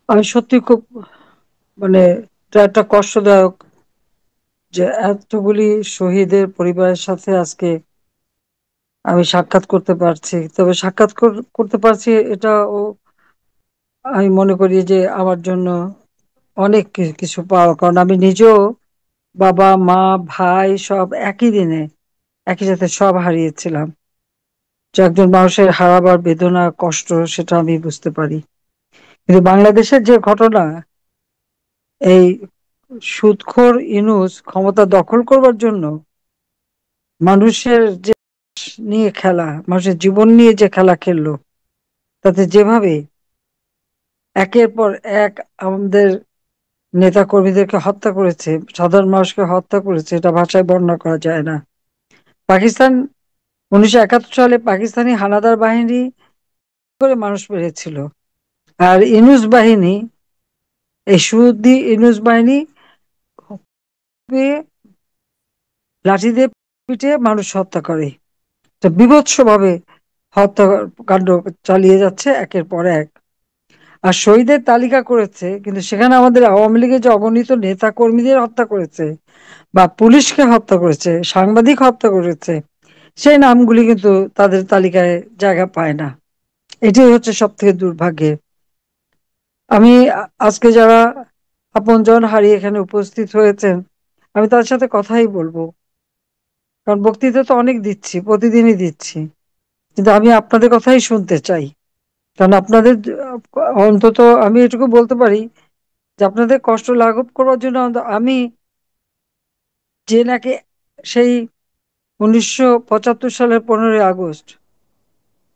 আমি সত্যি খুব মানে এটা একটা কষ্টদায়ক যে এতগুলি শহীদের পরিবারের সাথে আজকে আমি সাক্ষাৎ করতে পারছি। তবে সাক্ষাৎ করতে পারছি এটাও আমি মনে করি যে আমার জন্য অনেক কিছু পাওয়া, কারণ আমি নিজেও বাবা মা ভাই সব একই দিনে একই সাথে সব হারিয়েছিলাম। যে একজন মানুষের হারাবার বেদনা কষ্ট সেটা আমি বুঝতে পারি। কিন্তু বাংলাদেশের যে ঘটনা, এই সুদখোর ইনুস ক্ষমতা দখল করবার জন্য মানুষের যে নিয়ে খেলা, মানুষের জীবন নিয়ে যে খেলা খেললো, তাতে যেভাবে একের পর এক আমাদের নেতা কর্মীদেরকে হত্যা করেছে, সাধারণ মানুষকে হত্যা করেছে, এটা ভাষায় বর্ণনা করা যায় না। পাকিস্তান 1971 সালে পাকিস্তানি হানাদার বাহিনী করে মানুষ মেরেছিল, আর ইনুস বাহিনী, এই সুদি ইনুস বাহিনী লাঠি দিয়ে পিটিয়ে মানুষ হত্যা করে। তো বীভৎস ভাবে হত্যাকাণ্ড চালিয়ে যাচ্ছে একের পর এক। আর শহীদের তালিকা করেছে, কিন্তু সেখানে আমাদের আওয়ামী লীগের যে অগণিত নেতা কর্মীদের হত্যা করেছে বা পুলিশকে হত্যা করেছে, সাংবাদিক হত্যা করেছে, সেই নামগুলি কিন্তু তাদের তালিকায় জায়গা পায় না। এটাই হচ্ছে সব থেকে দুর্ভাগ্যের। আমি আজকে যারা আপনজন হারিয়ে এখানে উপস্থিত হয়েছেন, আমি তার সাথে কথাই বলবো, কারণ বক্তৃতা তো অনেক দিচ্ছি, প্রতিদিনই দিচ্ছি, কিন্তু আমি আপনাদের কথাই শুনতে চাই। কারণ আপনাদের অন্তত আমি এটুকু বলতে পারি যে আপনাদের কষ্ট লাঘব করবার জন্য আমি যে নাকি সেই 1975 সালের 15ই আগস্ট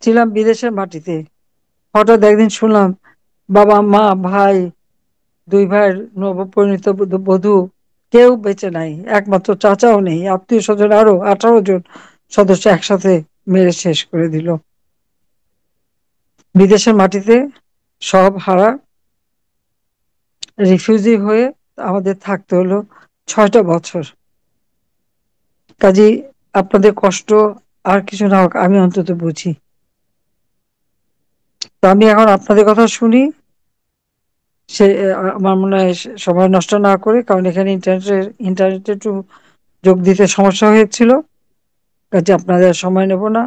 ছিলাম বিদেশের মাটিতে, হঠাৎ একদিন শুনলাম বাবা মা ভাই, দুই ভাইয়ের নবপরিণীত বধূ কেউ বেঁচে নাই, একমাত্র চাচাও নেই, আত্মীয় স্বজন আরো 18 জন সদস্য একসাথে মেরে শেষ করে দিল। বিদেশের মাটিতে সব হারা, রিফিউজি হয়ে আমাদের থাকতে হলো 6টা বছর। কাজী আপনাদের কষ্ট আর কিছু না হোক, আমি অন্তত বুঝি। তো আমি এখন আপনাদের কথা শুনি, সে আমার মনে হয় সময় নষ্ট না করে, কারণ এখানে ইন্টারনেটে একটু যোগ দিতে সমস্যা হয়েছিল, কাজে আপনাদের সময় নেব না।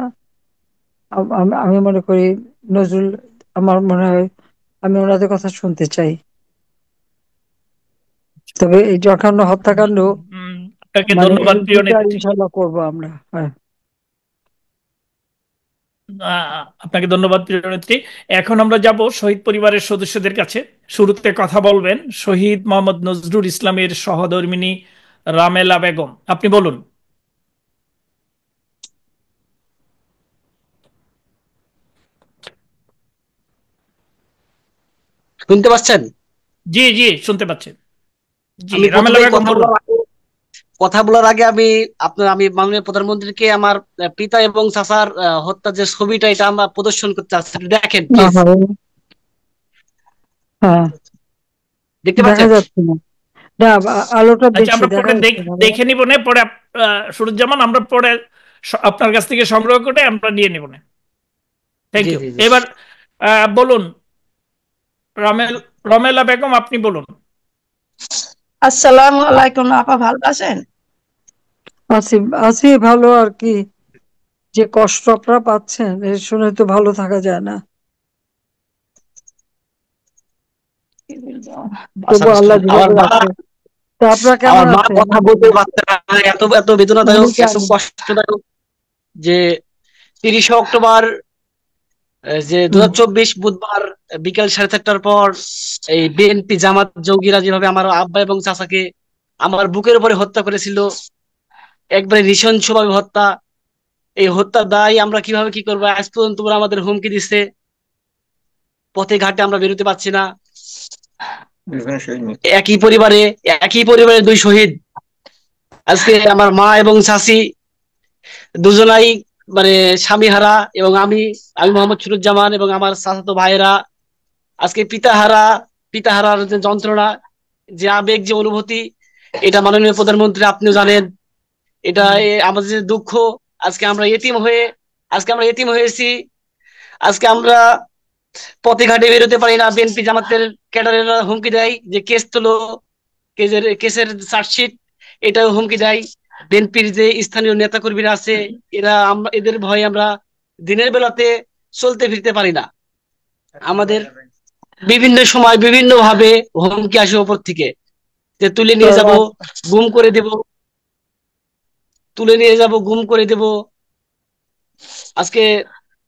আমি মনে করি নজরুল, আমার মনে হয় আমি ওনাদের কথা শুনতে চাই। তবে এই জঘন্য হত্যাকাণ্ড, উম, আপনাকে মানে ধন্যবাদ এর প্রিয় বিচার নেত্রী। ইনশাল্লাহ করবো আমরা। হ্যাঁ, আপনাকে ধন্যবাদ প্রিয় নেত্রী। এখন আমরা যাব শহীদ পরিবারের সদস্যদের কাছে। শুরুতে কথা বলবেন শহীদ মোহাম্মদ নজরুল ইসলামের সহধর্মিণী রামেলা বেগম। আপনি বলুন। শুনতে পাচ্ছেন? জি জি, শুনতে পাচ্ছেন। জি, আমি রামেলা প্রথমেই বেগম বলুন। কথা বলার আগে আমি মাননীয় প্রধানমন্ত্রীকে আমার পিতা এবং চাচার হত্যার যে ছবিটা এটা আমরা প্রদর্শন করতে চাচ্ছি, একটু দেখেন প্লিজ। হ্যাঁ, দেখতে দেখা পাচ্ছেন? যাচ্ছে না। না, আলোটা আচ্ছা, বেশি আমরা দেখা পরে যাচ্ছে না। দেখে নিব না পরে। সুরুজ্জামান, আমরা পরে আপনার কাছ থেকে সংগ্রহ করে আমরা নিয়ে নিব না। থ্যাংক জি ইউ। জি জি। এবার বলুন রমেলা বেগম, আপনি বলুন। আসসালামু আলাইকুম, আপা ভালো আছেন? আছি, আছি ভালো আর কি। যে কষ্ট আপনারা পাচ্ছেন এ শুনে তো ভালো থাকা যায় না, কি বলবো? আচ্ছা তবু আচ্ছা। আল্লাহ আমার যেভাবে মা রাখে। তা আপনারা আমার কেমন মা আছেন? কথা বলতে পারছে না, এত এত বেদনাদায়ক, আমি এত জানি। কষ্টদায়ক যে 30শে অক্টোবর যে হুম, 2024 বুধবার বিকেল 4:30টার পর এই বিএনপি জামাত জঙ্গিরা যেভাবে আমার আব্বা এবং চাচাকে আমার বুকের উপরে হত্যা করেছিল, একবারে নৃশংসভাবে হত্যা। এই হত্যার দায় আমরা কিভাবে কি করবো, আজ পর্যন্ত ওরা আমাদের হুমকি দিচ্ছে, পথে ঘাটে আমরা বেরোতে পারছি না। একই পরিবারে একই পরিবারে দুই শহীদ, আজকে আমার মা এবং চাচি দুজনাই মানে স্বামীহারা, এবং আমি আমি মোহাম্মদ সুরুজ্জামান এবং আমার চাচাতো ভাইয়েরা আজকে পিতাহারা। পিতাহারার যে যন্ত্রণা, যে আবেগ, যে অনুভূতি, এটা মাননীয় প্রধানমন্ত্রী আপনিও জানেন। এটা আমাদের যে দুঃখ, আজকে আমরা এতিম হয়েছি। আজকে আমরা পথে ঘাটে বেরোতে পারি না, বিএনপি জামাতের ক্যাডারেরা হুমকি দেয় যে কেস তোলো, কেসের চার্জশিট, এটাও হুমকি দেয়। বিএনপির যে স্থানীয় নেতাকর্মীরা আছে, এদের ভয়ে আমরা দিনের বেলাতে চলতে ফিরতে পারি না। আমাদের বিভিন্ন সময় বিভিন্ন ভাবে হুমকি আসে উপর থেকে, যে তুলে নিয়ে যাব, গুম করে দেব, তুলে নিয়ে যাব, গুম করে দেব। আজকে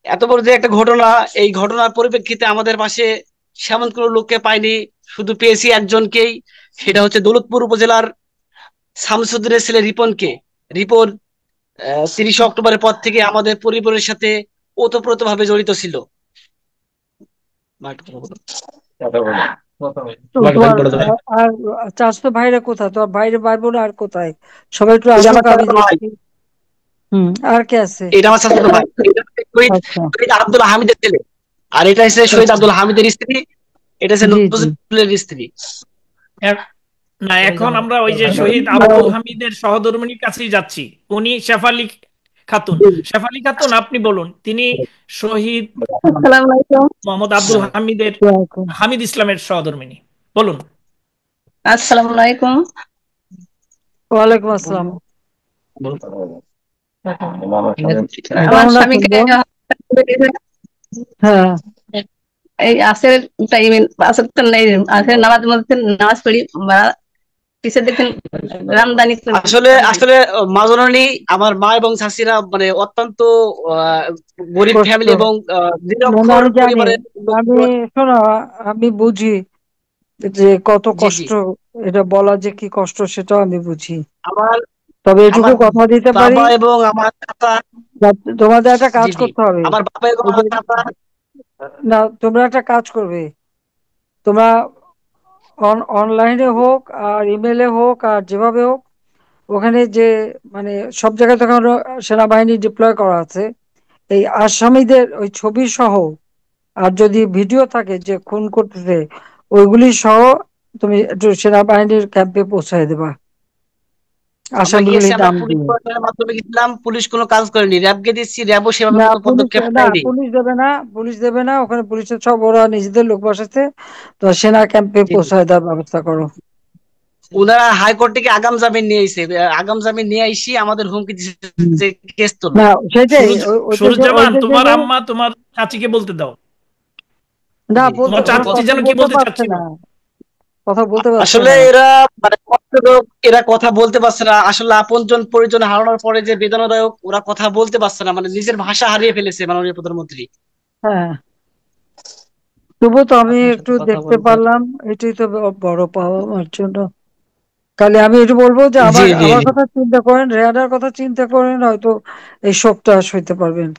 এত বড় যে একটা ঘটনা, এই ঘটনার পরিপ্রেক্ষিতে আমাদের পাশে সেমন কোনো লোককে পাইনি, শুধু পেয়েছি একজনকেই, সেটা হচ্ছে দৌলতপুর উপজেলার শামসুদ্দিনের ছেলে রিপনকে। রিপন 30 অক্টোবরের পর থেকে আমাদের পরিবারের সাথে ওতপ্রোত ভাবে জড়িত ছিল। আর চাচাতো ভাইরা কোথায়? তোর বাইরে ভাই বোন আর কোথায়? সবাই একটু এটা আসুক, আমার আমি চাচাতো ভাই, দেখছি। আর কে আছে? এটা আমার চাচাতো ভাই, এটা হচ্ছে আচ্ছা, শহীদ আব্দুল হামিদের ছেলে, আর এটা হচ্ছে শহীদ আচ্ছা, আব্দুল হামিদের স্ত্রী, এটা হচ্ছে জি জি। নজরুলের স্ত্রী। না, এখন আমরা ওই যে শহীদ আব্দুল হামিদের সহধর্মিণীর কাছেই যাচ্ছি। উনি শেফালী খাতুন। শেফালী খাতুন, আপনি বলুন, তিনি শহীদ আসসালামু আলাইকুম। মোহাম্মদ আব্দুল হামিদের হামিদ ইসলামের সহধর্মিণী, বলুন। আসসালামু আলাইকুম। ওয়ালাইকুম আসসালাম। আমার কেমন আছেন স্বামীকে বোন? হ্যাঁ, এই আসের টাইমে আসর নেই, আসের নামাজের মধ্যে নামাজ পড়ি, পিছে দেখেন রামদানি আসলে আসলে মাজননী, আমার মা এবং চাচিরা মানে অত্যন্ত গরিব কষ্ট। ফ্যামিলি এবং মানে নিরক্ষর আমি জানি, পরিবারের লোক। আমি শোনো, আমি বুঝি যে কত জি জি, কষ্ট। এটা বলা যে কি কষ্ট সেটাও আমি বুঝি। আমার তবে এটুকু আমার কথা দিতে পারি, বাবা এবং আমার চাচা, তোমাদের একটা জি কাজ জি, করতে হবে। আমার বাবা এবং ওই যে, আমার চাচা, না, তোমরা একটা কাজ করবে। তোমরা অনলাইনে হোক আর ইমেলে হোক আর যেভাবে হোক, ওখানে যে মানে সব জায়গায় তো এখন সেনাবাহিনী ডিপ্লয় করা আছে, এই আসামিদের ওই ছবি সহ, আর যদি ভিডিও থাকে যে খুন করতেছে, ওইগুলি সহ তুমি একটু সেনাবাহিনীর ক্যাম্পে পৌঁছায় দেবা, আমরা গিয়েছি, আসামিগুলির আমরা নাম পুলিশ দিয়ে। প্রশাসনের মাধ্যমে গেছিলাম, পুলিশ কোনো কাজ করেনি। র্যাবকে দিচ্ছি, র্যাবও সেভাবে না কোনো পুলিশ, পদক্ষেপ না নেয়নি। পুলিশ দেবে না, পুলিশ দেবে না, ওখানে পুলিশের সব ওরা নিজেদের লোক বসাচ্ছে। তো সেনা ক্যাম্পে জি জি, পৌঁছায় দেওয়ার ব্যবস্থা করো। ওনারা হাইকোর্ট থেকে আগাম জামিন নিয়ে আইছে, আগাম জামিন নিয়ে আইসি আমাদের হুমকি দিচ্ছে হুম। যে কেস তোলো। না সেটাই, সুরুজ্জামান, ওইটা তোমার দেখে, আম্মা তোমার চাচিকে বলতে দাও। না জি, বলতে, তোমার ওরা চাচি কথা যেন কি বলতে বলতে পারছে চাচ্ছিল। না, কথা বলতে পারছে আসলে না। এরা মানে কষ্ট লোক, এরা কথা বলতে পারছে না। আসলে আপনজন পরিজন হারানোর পরে যে বেদনাদায়ক, ওরা কথা বলতে পারছে না, মানে নিজের ভাষা হারিয়ে ফেলেছে মাননীয় প্রধানমন্ত্রী। হ্যাঁ, তবুও তো আমি আপনার একটু সাথে কথা দেখতে বলতে, পারলাম, এটাই তো বড় পাওয়া আমার জন্য। তাহলে আমি একটু বলবো যে জি আমার জি আমার জি, কথা চিন্তা করেন, রেহানার কথা চিন্তা করেন, হয়তো এই শোকটা সইতে পারবেন।